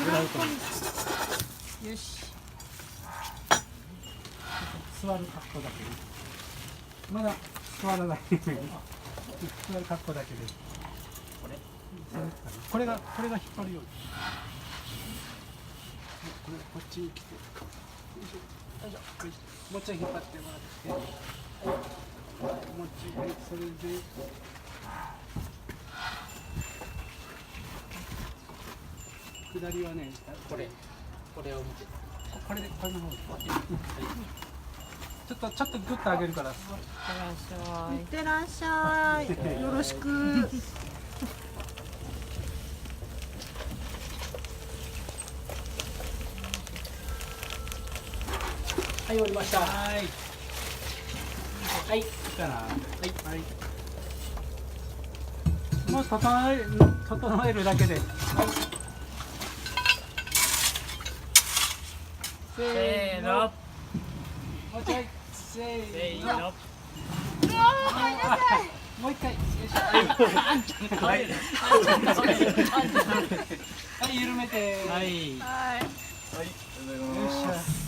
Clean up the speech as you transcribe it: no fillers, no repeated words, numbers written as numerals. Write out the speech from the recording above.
ぐらいと。よし。座る格好だけで。まだ座らない。座る格好だけで。これが引っ張るように。こっちに来て。よいしょ。もうちょい引っ張ってもらって。もうちょい、それで。下りはね、これを見て。これの方。ちょっとグッと上げるから。いってらっしゃい。よろしく。はい、降りました。はい。はい、いいかな。はい。もう整えるだけで。はい。せーの。もうちょい。せーの。もう一回。よいしょ。はい。はい、緩めて。はい。はい。よいしょ。